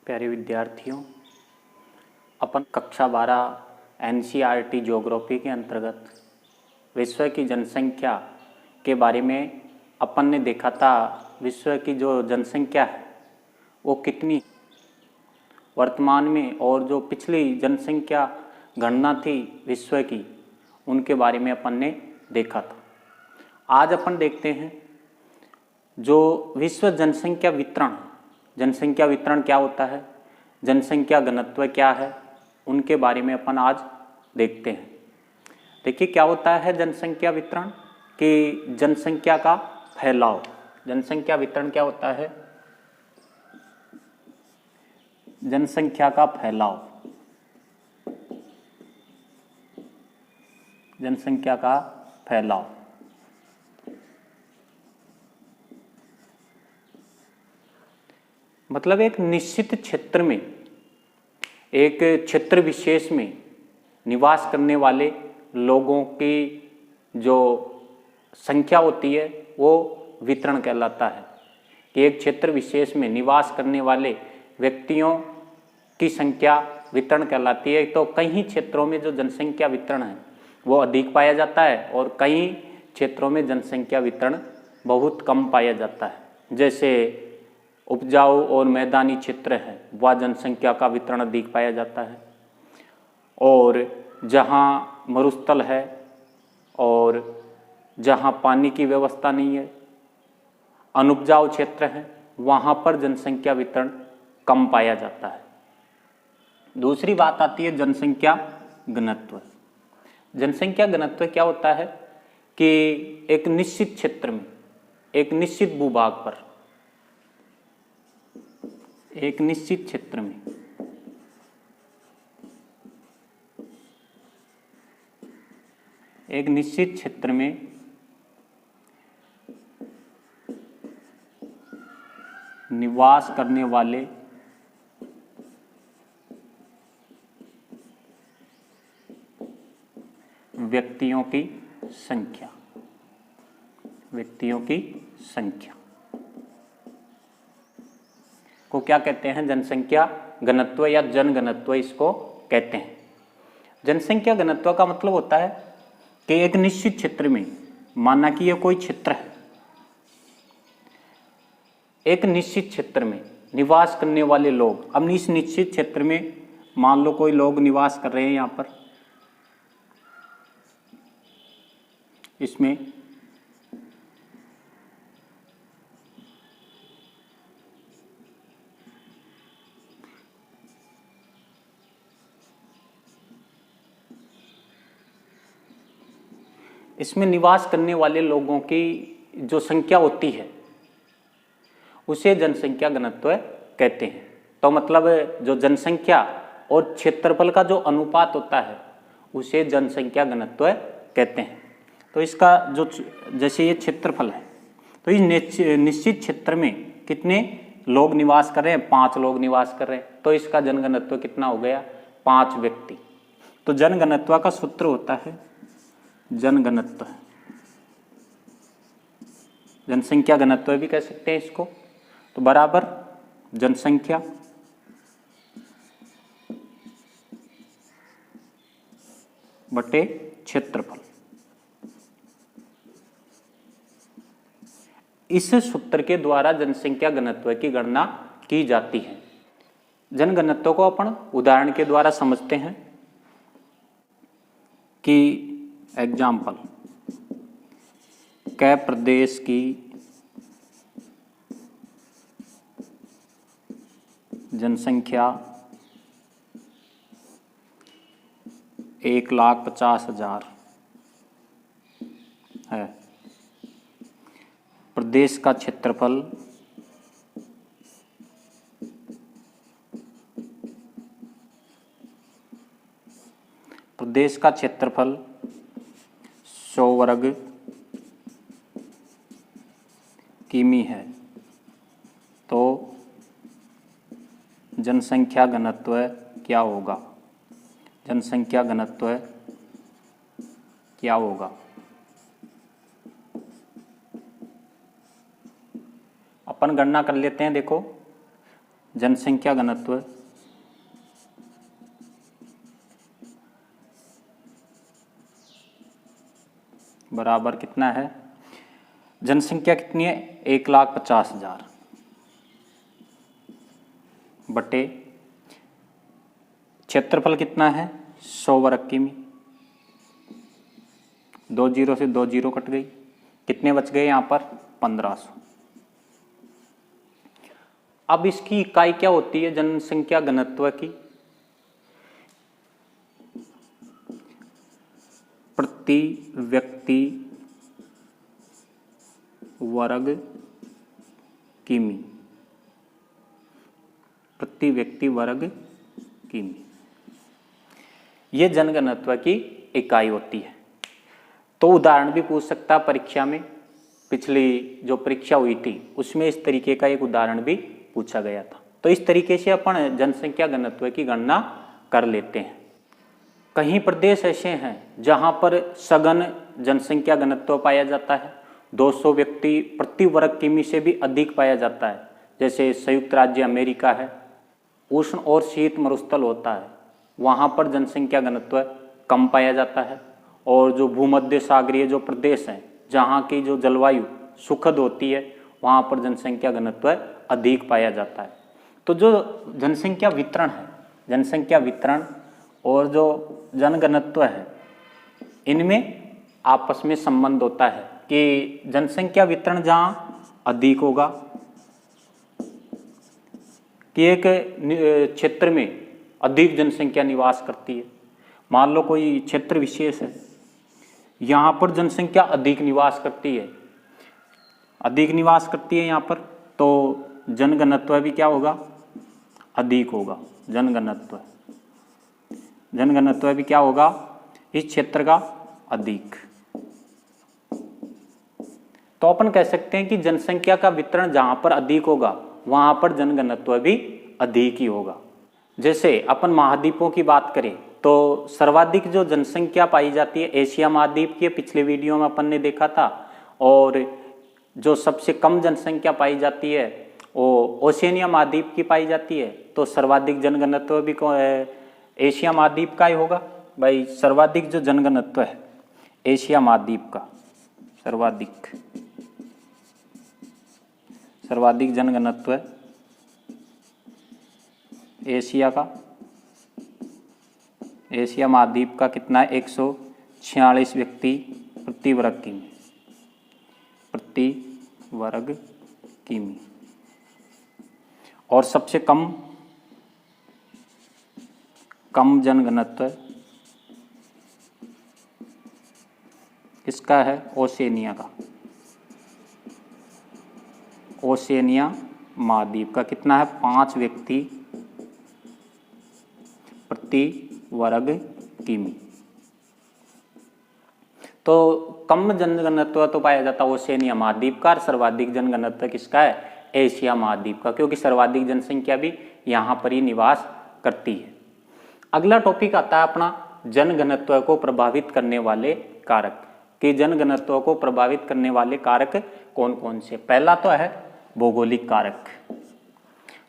प्यारे विद्यार्थियों, अपन कक्षा 12 NCERT ज्योग्राफी के अंतर्गत विश्व की जनसंख्या के बारे में अपन ने देखा था। विश्व की जो जनसंख्या है वो कितनी वर्तमान में, और जो पिछली जनसंख्या गणना थी विश्व की, उनके बारे में अपन ने देखा था। आज अपन देखते हैं जो विश्व जनसंख्या वितरण क्या होता है, जनसंख्या घनत्व क्या है, उनके बारे में अपन आज देखते हैं। देखिए क्या होता है जनसंख्या वितरण, कि जनसंख्या का फैलाव। जनसंख्या वितरण क्या होता है? जनसंख्या का फैलाव। जनसंख्या का फैलाव मतलब एक निश्चित क्षेत्र में, एक क्षेत्र विशेष में निवास करने वाले लोगों की जो संख्या होती है वो वितरण कहलाता है। कि एक क्षेत्र विशेष में निवास करने वाले व्यक्तियों की संख्या वितरण कहलाती है। तो कई क्षेत्रों में जो जनसंख्या वितरण है वो अधिक पाया जाता है और कई क्षेत्रों में जनसंख्या वितरण बहुत कम पाया जाता है। जैसे उपजाऊ और मैदानी क्षेत्र है वह जनसंख्या का वितरण अधिक पाया जाता है, और जहाँ मरुस्थल है और जहाँ पानी की व्यवस्था नहीं है, अनुपजाऊ क्षेत्र है, वहाँ पर जनसंख्या वितरण कम पाया जाता है। दूसरी बात आती है जनसंख्या घनत्व। जनसंख्या घनत्व क्या होता है कि एक निश्चित क्षेत्र में, एक निश्चित भूभाग पर, एक निश्चित क्षेत्र में निवास करने वाले व्यक्तियों की संख्या को क्या कहते हैं? जनसंख्या घनत्व या जनघनत्व इसको कहते हैं। जनसंख्या घनत्व का मतलब होता है कि एक निश्चित क्षेत्र में, माना कि यह कोई क्षेत्र है, एक निश्चित क्षेत्र में निवास करने वाले लोग। अब इस निश्चित क्षेत्र में मान लो कोई लोग निवास कर रहे हैं यहाँ पर, इसमें निवास करने वाले लोगों की जो संख्या होती है उसे जनसंख्या घनत्व कहते हैं। तो मतलब जो जनसंख्या और क्षेत्रफल का जो अनुपात होता है उसे जनसंख्या घनत्व कहते हैं। तो इसका जो, जैसे ये क्षेत्रफल है, तो इस निश्चित क्षेत्र में कितने लोग निवास कर रहे हैं? 5 लोग निवास कर रहे हैं। तो इसका जनघनत्व कितना हो गया? 5 व्यक्ति। तो जनघनत्व का सूत्र होता है जनघनत्व, जनसंख्या घनत्व भी कह सकते हैं इसको। तो बराबर जनसंख्या बटे क्षेत्रफल। इस सूत्र के द्वारा जनसंख्या घनत्व की गणना की जाती है। जनघनत्व को अपन उदाहरण के द्वारा समझते हैं कि एग्जाम्पल, कै प्रदेश की जनसंख्या 1,50,000 है। प्रदेश का क्षेत्रफल 100 वर्ग किमी है। तो जनसंख्या घनत्व क्या होगा? जनसंख्या घनत्व क्या होगा? अपन गणना कर लेते हैं। देखो जनसंख्या घनत्व बराबर कितना है, जनसंख्या कितनी है 1,50,000 बटे क्षेत्रफल कितना है 100 वर्ग किमी। 2 जीरो से 2 जीरो कट गई, कितने बच गए यहाँ पर 1500। अब इसकी इकाई क्या होती है जनसंख्या घनत्व की, प्रति व्यक्ति वर्ग किमी, प्रति व्यक्ति वर्ग किमी, ये जनघनत्व की इकाई होती है। तो उदाहरण भी पूछ सकता है परीक्षा में, पिछली जो परीक्षा हुई थी उसमें इस तरीके का एक उदाहरण भी पूछा गया था। तो इस तरीके से अपन जनसंख्या घनत्व की गणना कर लेते हैं। कहीं प्रदेश ऐसे हैं जहां पर सघन जनसंख्या घनत्व पाया जाता है, 200 व्यक्ति प्रति वर्ग किमी से भी अधिक पाया जाता है। जैसे संयुक्त राज्य अमेरिका है, उष्ण और शीत मरुस्थल होता है, वहाँ पर जनसंख्या घनत्व कम पाया जाता है। और जो भूमध्य सागरीय जो प्रदेश हैं जहाँ की जो जलवायु सुखद होती है, वहाँ पर जनसंख्या घनत्व अधिक पाया जाता है। तो जो जनसंख्या वितरण है, जनसंख्या वितरण और जो जनघनत्व है, इनमें आपस में संबंध होता है कि जनसंख्या वितरण जहाँ अधिक होगा, कि एक क्षेत्र में अधिक जनसंख्या निवास करती है, मान लो कोई क्षेत्र विशेष है, यहाँ पर जनसंख्या अधिक निवास करती है, अधिक निवास करती है यहाँ पर, तो जनघनत्व भी क्या होगा अधिक होगा। जनघनत्व, जनघनत्व भी क्या होगा इस क्षेत्र का अधिक। तो अपन कह सकते हैं कि जनसंख्या का वितरण जहाँ पर अधिक होगा वहाँ पर जनघनत्व भी अधिक ही होगा। जैसे अपन महाद्वीपों की बात करें तो सर्वाधिक जो जनसंख्या पाई जाती है एशिया महाद्वीप की, पिछले वीडियो में अपन ने देखा था। और जो सबसे कम जनसंख्या पाई जाती है वो ओशिनिया महाद्वीप की पाई जाती है। तो सर्वाधिक जनघनत्व भी एशिया महाद्वीप का ही होगा भाई। सर्वाधिक जो जनघनत्व है एशिया महाद्वीप का, सर्वाधिक जनघनत्व है एशिया का, एशिया महाद्वीप का कितना है 146 व्यक्ति प्रति वर्ग किमी, प्रति वर्ग किमी। और सबसे कम जनघनत्व किसका है ओशिनिया का, ओशिनिया महाद्वीप का कितना है 5 व्यक्ति प्रति वर्ग किमी। तो कम जनघनत्व तो पाया जाता है ओशिनिया महाद्वीप का, और सर्वाधिक जनघनत्व किसका है एशिया महाद्वीप का, क्योंकि सर्वाधिक जनसंख्या भी यहाँ पर ही निवास करती है। अगला टॉपिक आता है अपना जनघनत्व को प्रभावित करने वाले कारक, कि जनघनत्व को प्रभावित करने वाले कारक कौन कौन से। पहला तो है भौगोलिक कारक,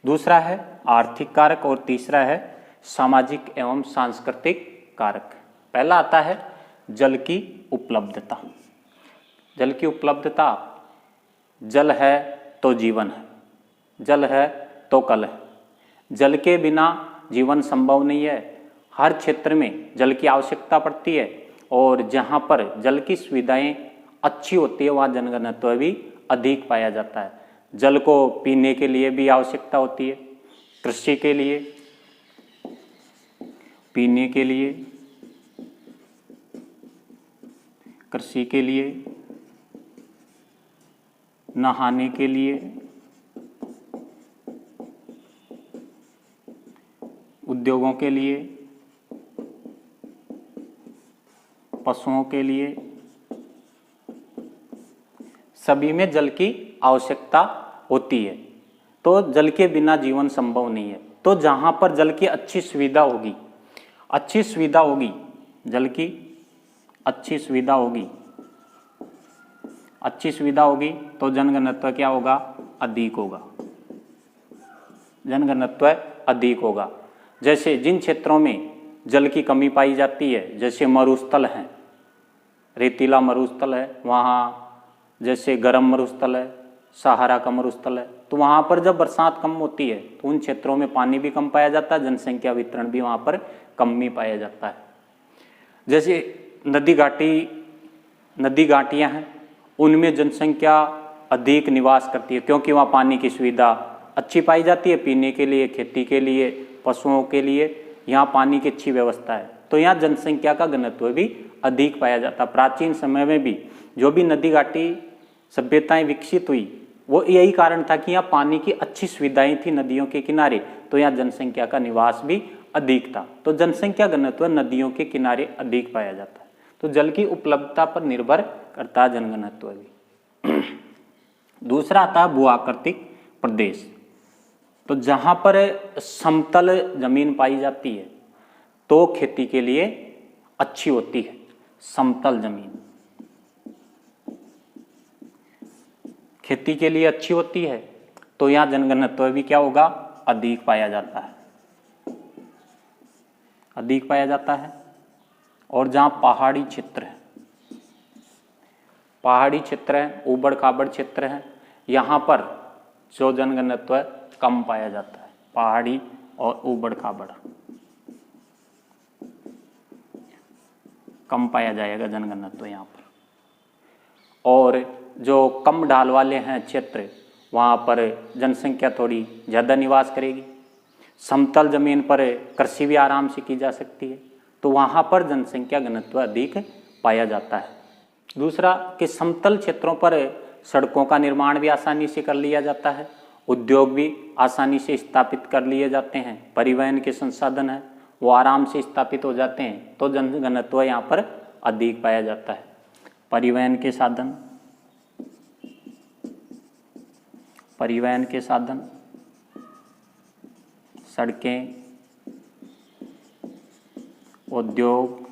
दूसरा है आर्थिक कारक और तीसरा है सामाजिक एवं सांस्कृतिक कारक। पहला आता है जल की उपलब्धता। जल की उपलब्धता, जल है तो जीवन है, जल है तो कल है, जल के बिना जीवन संभव नहीं है। हर क्षेत्र में जल की आवश्यकता पड़ती है और जहाँ पर जल की सुविधाएं अच्छी होती है वहाँ जनघनत्व भी अधिक पाया जाता है। जल को पीने के लिए भी आवश्यकता होती है, कृषि के लिए, पीने के लिए, कृषि के लिए, नहाने के लिए, उद्योगों के लिए, पशुओं के लिए, सभी में जल की आवश्यकता होती है। तो जल के बिना जीवन संभव नहीं है। तो जहाँ पर जल की अच्छी सुविधा होगी, अच्छी सुविधा होगी, जल की अच्छी सुविधा होगी, अच्छी सुविधा होगी तो जनघनत्व क्या होगा अधिक होगा, जनघनत्व अधिक होगा। जैसे जिन क्षेत्रों में जल की कमी पाई जाती है, जैसे मरुस्थल हैं, रेतीला मरुस्थल है, वहाँ जैसे गर्म मरुस्थल है, सहारा का मरुस्थल है, तो वहाँ पर जब बरसात कम होती है तो उन क्षेत्रों में पानी भी कम पाया जाता है, जनसंख्या वितरण भी वहाँ पर कम ही पाया जाता है। जैसे नदी घाटियाँ हैं, उनमें जनसंख्या अधिक निवास करती है क्योंकि वहाँ पानी की सुविधा अच्छी पाई जाती है, पीने के लिए, खेती के लिए, पशुओं के लिए यहाँ पानी की अच्छी व्यवस्था है, तो यहाँ जनसंख्या का घनत्व भी अधिक पाया जाता। प्राचीन समय में भी जो भी नदी घाटी सभ्यताएं विकसित हुई, वो यही कारण था कि यहाँ पानी की अच्छी सुविधाएं थी नदियों के किनारे, तो यहाँ जनसंख्या का निवास भी अधिक था। तो जनसंख्या घनत्व नदियों के किनारे अधिक पाया जाता है। तो जल की उपलब्धता पर निर्भर करता है जनघनत्व भी। दूसरा आता है भू-आकृतिक प्रदेश। तो जहाँ पर समतल जमीन पाई जाती है तो खेती के लिए अच्छी होती है। समतल जमीन खेती के लिए अच्छी होती है, तो यहाँ जनघनत्व भी क्या होगा, अधिक पाया जाता है, अधिक पाया जाता है। और जहाँ पहाड़ी क्षेत्र है, पहाड़ी क्षेत्र है, ऊबड़ खाबड़ क्षेत्र है, यहाँ पर जो जनघनत्व कम पाया जाता है। पहाड़ी और ऊबड़ खाबड़ कम पाया जाएगा जनघनत्व यहाँ पर। और जो कम ढाल वाले हैं क्षेत्र, वहाँ पर जनसंख्या थोड़ी ज़्यादा निवास करेगी। समतल जमीन पर कृषि भी आराम से की जा सकती है, तो वहाँ पर जनसंख्या घनत्व अधिक पाया जाता है। दूसरा कि समतल क्षेत्रों पर सड़कों का निर्माण भी आसानी से कर लिया जाता है, उद्योग भी आसानी से स्थापित कर लिए जाते हैं, परिवहन के संसाधन हैं वो आराम से स्थापित हो जाते हैं, तो जनघनत्व यहाँ पर अधिक पाया जाता है। परिवहन के साधन, परिवहन के साधन, सड़कें, उद्योग,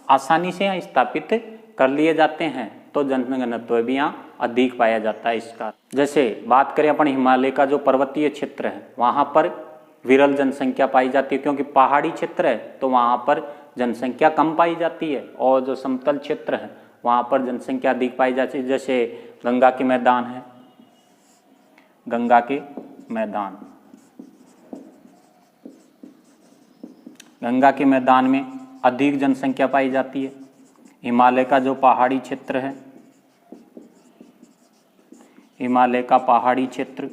आसानी से यहाँ स्थापित कर लिए जाते हैं, तो जनघनत्व भी यहाँ अधिक पाया जाता है इसका। जैसे बात करें अपन हिमालय का जो पर्वतीय क्षेत्र है, वहाँ पर विरल जनसंख्या पाई जाती है क्योंकि पहाड़ी क्षेत्र है, तो वहाँ पर जनसंख्या कम पाई जाती है। और जो समतल क्षेत्र है वहाँ पर जनसंख्या अधिक पाई जाती है। जैसे गंगा के मैदान है, गंगा के मैदान, गंगा के मैदान में अधिक जनसंख्या पाई जाती है। हिमालय का जो पहाड़ी क्षेत्र है, हिमालय का पहाड़ी क्षेत्र,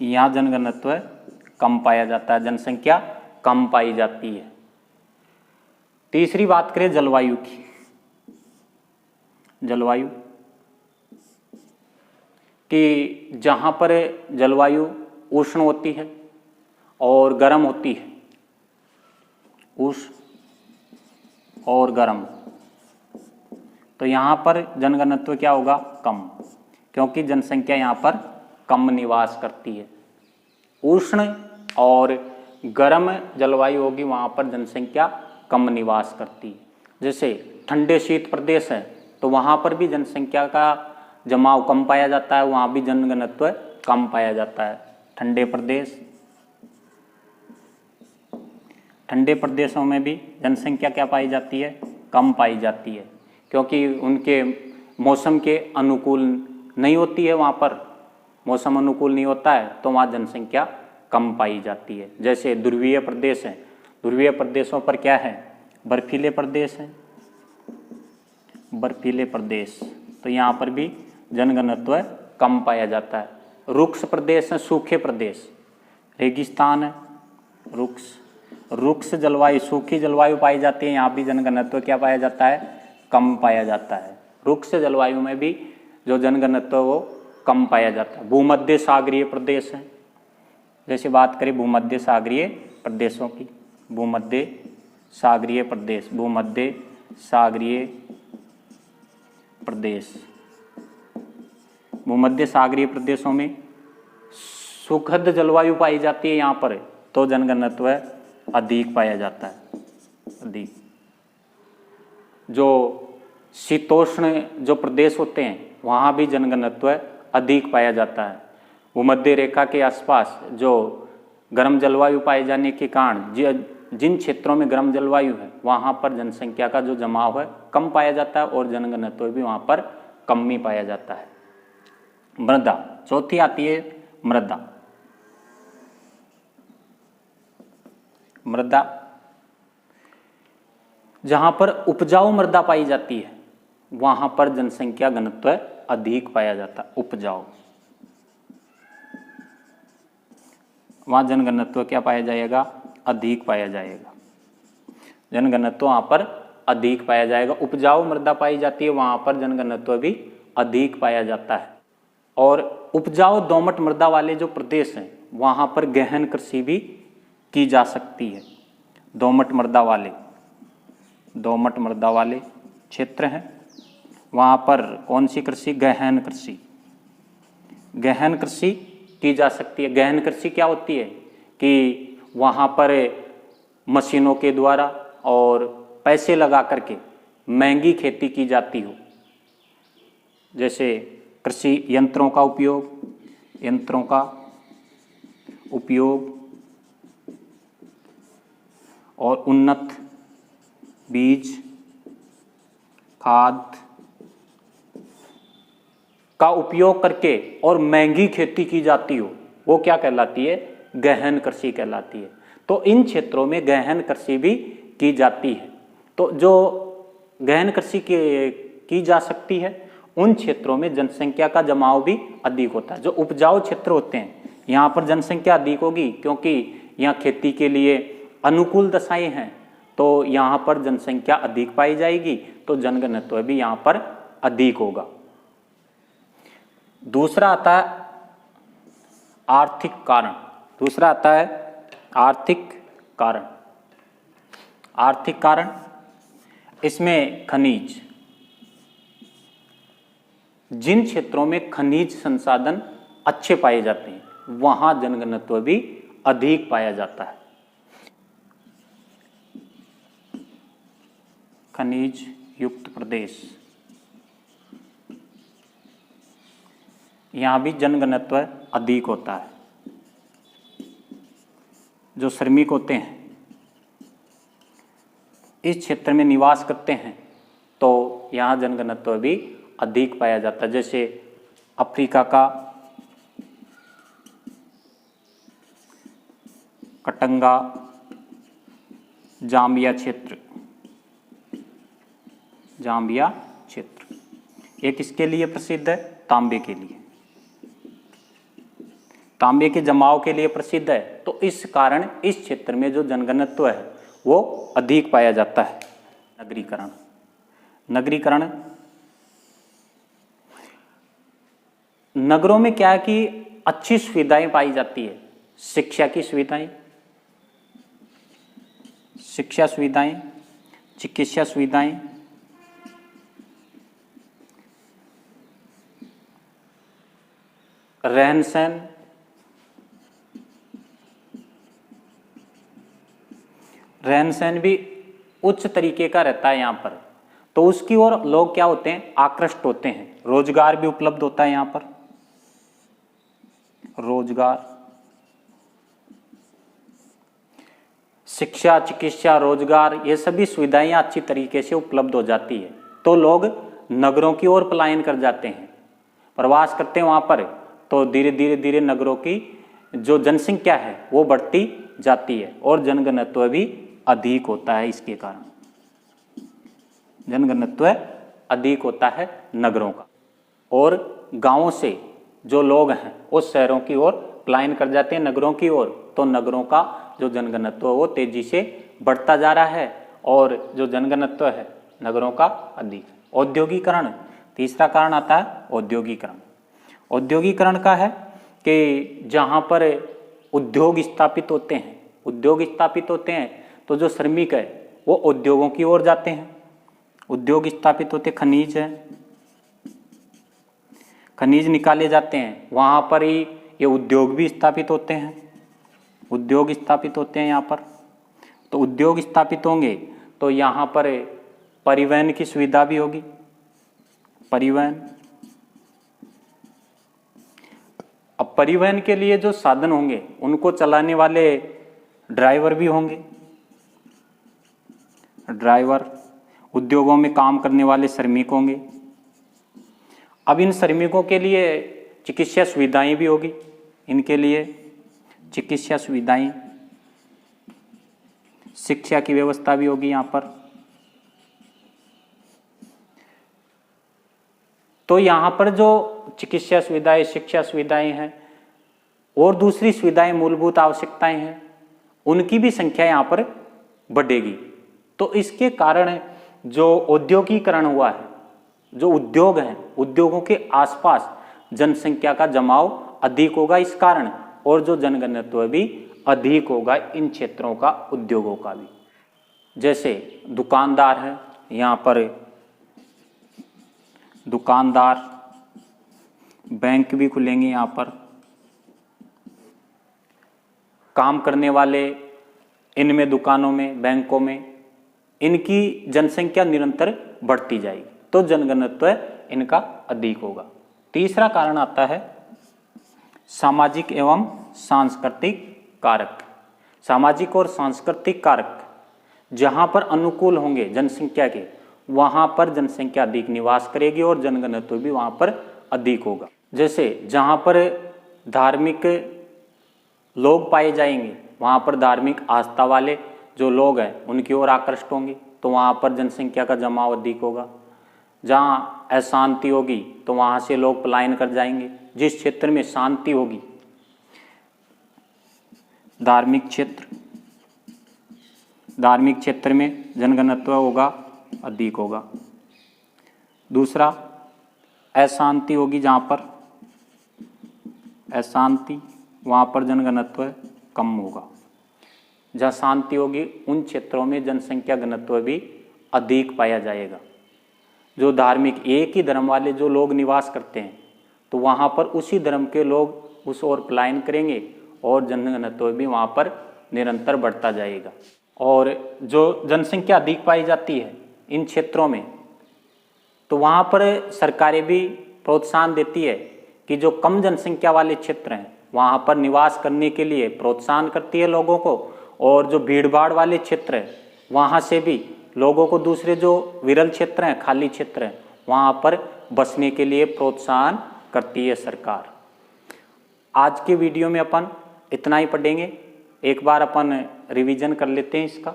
यहाँ जनघनत्व कम पाया जाता है, जनसंख्या कम पाई जाती है। तीसरी बात करें जलवायु की। जलवायु कि जहाँ पर जलवायु उष्ण होती है और गर्म होती है, उष्ण और गर्म, तो यहाँ पर जनघनत्व क्या होगा, कम, क्योंकि जनसंख्या यहाँ पर कम निवास करती है। उष्ण और गर्म जलवायु होगी, वहाँ पर जनसंख्या कम निवास करती है। जैसे ठंडे शीत प्रदेश है तो वहाँ पर भी जनसंख्या का जमाव कम पाया जाता है, वहाँ भी जनघनत्व कम पाया जाता है। ठंडे प्रदेश, ठंडे प्रदेशों में भी जनसंख्या क्या पाई जाती है, कम पाई जाती है, क्योंकि उनके मौसम के अनुकूल नहीं होती है, वहाँ पर मौसम अनुकूल नहीं होता है, तो वहाँ जनसंख्या कम पाई जाती है। जैसे ध्रुवीय प्रदेश है, ध्रुवीय प्रदेशों पर क्या है, बर्फीले प्रदेश हैं, बर्फीले प्रदेश, तो यहाँ पर भी जनघनत्व कम पाया जाता है। रुक्ष प्रदेश है, सूखे प्रदेश, रेगिस्तान है, रुक्ष जलवायु, सूखी जलवायु पाई जाती है, यहाँ भी जनघनत्व क्या पाया जाता है, कम पाया जाता है। रुक्ष जलवायु में भी जो जनघनत्व वो कम पाया जाता है। भूमध्य सागरीय प्रदेश है, जैसे बात करें भूमध्य सागरीय प्रदेशों की, भूमध्य सागरीय प्रदेश, भूमध्य सागरीय प्रदेश, भूमध्य सागरीय प्रदेशों में सुखद जलवायु पाई जाती है यहाँ पर, तो जनघनत्व अधिक पाया जाता है, अधिक। जो शीतोष्ण जो प्रदेश होते हैं वहाँ भी जनघनत्व अधिक पाया जाता है। भूमध्य रेखा के आसपास जो गर्म जलवायु पाए जाने के कारण जिन क्षेत्रों में गर्म जलवायु है वहाँ पर जनसंख्या का जो जमाव है कम पाया जाता है और जनघनत्व भी वहाँ पर कम ही पाया जाता है। मृदा, चौथी आती है मृदा। मृदा जहाँ पर उपजाऊ मृदा पाई जाती है वहाँ पर जनसंख्या घनत्व अधिक पाया जाता है। उपजाऊ, वहाँ जनघनत्व क्या पाया जाएगा? अधिक पाया जाएगा। जनघनत्व वहाँ पर अधिक पाया जाएगा। उपजाऊ मृदा पाई जाती है वहाँ पर जनघनत्व भी अधिक पाया जाता है। और उपजाऊ दोमट मृदा वाले जो प्रदेश हैं वहाँ पर गहन कृषि भी की जा सकती है। दोमट मृदा वाले क्षेत्र हैं वहाँ पर कौन सी कृषि? गहन कृषि। गहन कृषि की जा सकती है। गहन कृषि क्या होती है कि वहाँ पर मशीनों के द्वारा और पैसे लगा करके महंगी खेती की जाती हो, जैसे कृषि यंत्रों का उपयोग और उन्नत बीज, खाद का उपयोग करके और महंगी खेती की जाती हो, वो क्या कहलाती है? गहन कृषि कहलाती है। तो इन क्षेत्रों में गहन कृषि भी की जाती है। तो जो गहन कृषि की जा सकती है उन क्षेत्रों में जनसंख्या का जमाव भी अधिक होता है। जो उपजाऊ क्षेत्र होते हैं यहाँ पर जनसंख्या अधिक होगी क्योंकि यहाँ खेती के लिए अनुकूल दशाएं हैं, तो यहाँ पर जनसंख्या अधिक पाई जाएगी, तो जनघनत्व भी यहाँ पर अधिक होगा। दूसरा आता है आर्थिक कारण। आर्थिक कारण इसमें खनिज, जिन क्षेत्रों में खनिज संसाधन अच्छे पाए जाते हैं वहां जनघनत्व भी अधिक पाया जाता है। खनिज युक्त प्रदेश, यहाँ भी जनघनत्व अधिक होता है। जो श्रमिक होते हैं इस क्षेत्र में निवास करते हैं तो यहाँ जनघनत्व भी अधिक पाया जाता है। जैसे अफ्रीका का कटंगा, जाम्बिया क्षेत्र, ये किसके लिए प्रसिद्ध है? तांबे के लिए, तांबे के जमाव के लिए प्रसिद्ध है। तो इस कारण इस क्षेत्र में जो जनघनत्व है वो अधिक पाया जाता है। नगरीकरण, नगरों में क्या है कि अच्छी सुविधाएं पाई जाती है। शिक्षा सुविधाएं, चिकित्सा सुविधाएं, रहन सहन भी उच्च तरीके का रहता है यहाँ पर, तो उसकी ओर लोग क्या होते हैं? आकृष्ट होते हैं। रोजगार भी उपलब्ध होता है यहाँ पर। रोजगार, शिक्षा, चिकित्सा, रोजगार, ये सभी सुविधाएं अच्छी तरीके से उपलब्ध हो जाती है, तो लोग नगरों की ओर पलायन कर जाते हैं, प्रवास करते हैं वहाँ पर। तो धीरे धीरे नगरों की जो जनसंख्या है वो बढ़ती जाती है और जनघनत्व भी अधिक होता है। इसके कारण जनघनत्व अधिक होता है नगरों का। और गांवों से जो लोग हैं वो शहरों की ओर पलायन कर जाते हैं, नगरों की ओर, तो नगरों का जो जनघनत्व वो तेजी से बढ़ता जा रहा है और जो जनघनत्व है नगरों का अधिक। औद्योगिकरण, तीसरा कारण आता है औद्योगिकरण। औद्योगिकरण का है कि जहाँ पर उद्योग स्थापित होते हैं तो जो श्रमिक है वो उद्योगों की ओर जाते हैं। उद्योग स्थापित होते, खनिज है, खनिज निकाले जाते हैं, वहाँ पर ही ये उद्योग भी स्थापित होते हैं। यहाँ पर, तो उद्योग स्थापित होंगे तो यहाँ पर परिवहन की सुविधा भी होगी, परिवहन। अब परिवहन के लिए जो साधन होंगे उनको चलाने वाले ड्राइवर भी होंगे, ड्राइवर। उद्योगों में काम करने वाले श्रमिक होंगे। अब इन श्रमिकों के लिए चिकित्सा सुविधाएं भी होगी, इनके लिए चिकित्सा सुविधाएं, शिक्षा की व्यवस्था भी होगी यहाँ पर। तो यहाँ पर जो चिकित्सा सुविधाएं, शिक्षा सुविधाएं हैं और दूसरी सुविधाएं, मूलभूत आवश्यकताएं हैं, उनकी भी संख्या यहाँ पर बढ़ेगी। तो इसके कारण जो औद्योगिकरण हुआ है, जो उद्योग हैं, उद्योगों के आसपास जनसंख्या का जमाव अधिक होगा इस कारण, और जो जनघनत्व भी अधिक होगा इन क्षेत्रों का, उद्योगों का भी। जैसे दुकानदार है, यहाँ पर दुकानदार, बैंक भी खुलेंगे यहाँ पर, काम करने वाले इनमें, दुकानों में, बैंकों में, इनकी जनसंख्या निरंतर बढ़ती जाएगी, तो जनघनत्व इनका अधिक होगा। तीसरा कारण आता है सामाजिक एवं सांस्कृतिक कारक। सामाजिक और सांस्कृतिक कारक जहाँ पर अनुकूल होंगे जनसंख्या के, वहाँ पर जनसंख्या अधिक निवास करेगी और जनघनत्व भी वहाँ पर अधिक होगा। जैसे जहाँ पर धार्मिक लोग पाए जाएंगे, वहाँ पर धार्मिक आस्था वाले जो लोग हैं उनकी ओर आकृष्ट होंगे, तो वहाँ पर जनसंख्या का जमाव अधिक होगा। जहाँ अशांति होगी तो वहाँ से लोग पलायन कर जाएंगे। जिस क्षेत्र में शांति होगी, धार्मिक क्षेत्र में जनघनत्व होगा, अधिक होगा। दूसरा, अशांति होगी, जहाँ पर अशांति, वहाँ पर जनघनत्व कम होगा। जहाँ शांति होगी उन क्षेत्रों में जनसंख्या घनत्व भी अधिक पाया जाएगा। जो धार्मिक एक ही धर्म वाले जो लोग निवास करते हैं, तो वहाँ पर उसी धर्म के लोग उस ओर पलायन करेंगे और जनघनत्व भी वहाँ पर निरंतर बढ़ता जाएगा। और जो जनसंख्या अधिक पाई जाती है इन क्षेत्रों में, तो वहाँ पर सरकारें भी प्रोत्साहन देती है कि जो कम जनसंख्या वाले क्षेत्र हैं वहाँ पर निवास करने के लिए प्रोत्साहन करती है लोगों को, और जो भीड़भाड़ वाले क्षेत्र हैं वहाँ से भी लोगों को दूसरे जो विरल क्षेत्र हैं, खाली क्षेत्र हैं, वहाँ पर बसने के लिए प्रोत्साहन करती है सरकार। आज के वीडियो में अपन इतना ही पढ़ेंगे। एक बार अपन रिवीजन कर लेते हैं इसका।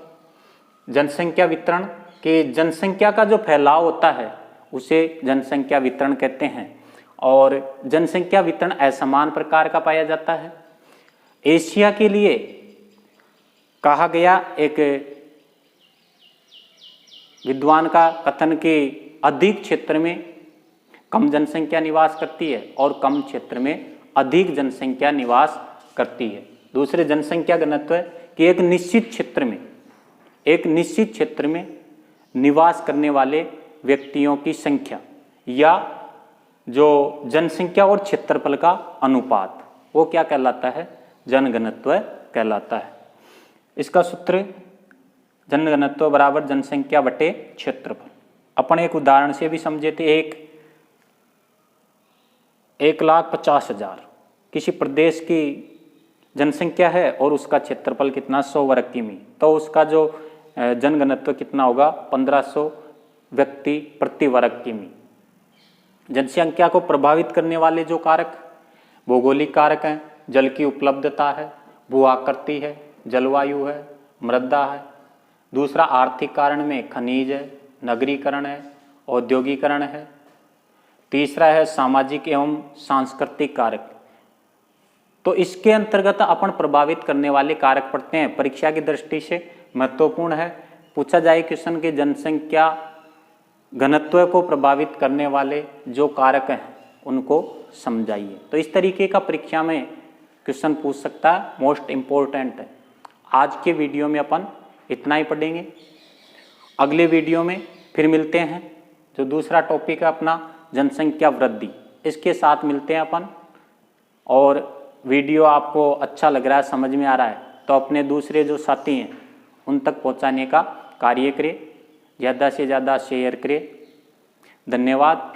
जनसंख्या वितरण के, जनसंख्या का जो फैलाव होता है उसे जनसंख्या वितरण कहते हैं, और जनसंख्या वितरण असमान प्रकार का पाया जाता है। एशिया के लिए कहा गया एक विद्वान का कथन कि अधिक क्षेत्र में कम जनसंख्या निवास करती है और कम क्षेत्र में अधिक जनसंख्या निवास करती है। दूसरे, जनसंख्या घनत्व कि एक निश्चित क्षेत्र में निवास करने वाले व्यक्तियों की संख्या या जो जनसंख्या और क्षेत्रफल का अनुपात, वो क्या कहलाता है? जनघनत्व कहलाता है। इसका सूत्र जनघनत्व बराबर जनसंख्या बटे क्षेत्रफल। अपन एक उदाहरण से भी समझे थे। 1,50,000 किसी प्रदेश की जनसंख्या है और उसका क्षेत्रफल कितना, 100 वर्ग किमी, तो उसका जो जनघनत्व कितना होगा, 1500 व्यक्ति प्रति वर्ग किमी। जनसंख्या को प्रभावित करने वाले जो कारक भौगोलिक कारक हैं, जल की उपलब्धता है, भू आकृति है, जलवायु है, मृदा है। दूसरा, आर्थिक कारण में खनिज है, नगरीकरण है, औद्योगिकरण है। तीसरा है सामाजिक एवं सांस्कृतिक कारक। तो इसके अंतर्गत अपन प्रभावित करने वाले कारक पढ़ते हैं। परीक्षा की दृष्टि से महत्वपूर्ण है। पूछा जाए क्वेश्चन के जनसंख्या घनत्व को प्रभावित करने वाले जो कारक हैं उनको समझाइए। तो इस तरीके का परीक्षा में क्वेश्चन पूछ सकता है, मोस्ट इम्पोर्टेंट है। आज के वीडियो में अपन इतना ही पढ़ेंगे। अगले वीडियो में फिर मिलते हैं। जो दूसरा टॉपिक है अपना जनसंख्या वृद्धि, इसके साथ मिलते हैं अपन। और वीडियो आपको अच्छा लग रहा है, समझ में आ रहा है, तो अपने दूसरे जो साथी हैं उन तक पहुंचाने का कार्य करें, ज़्यादा से ज़्यादा शेयर करें। धन्यवाद।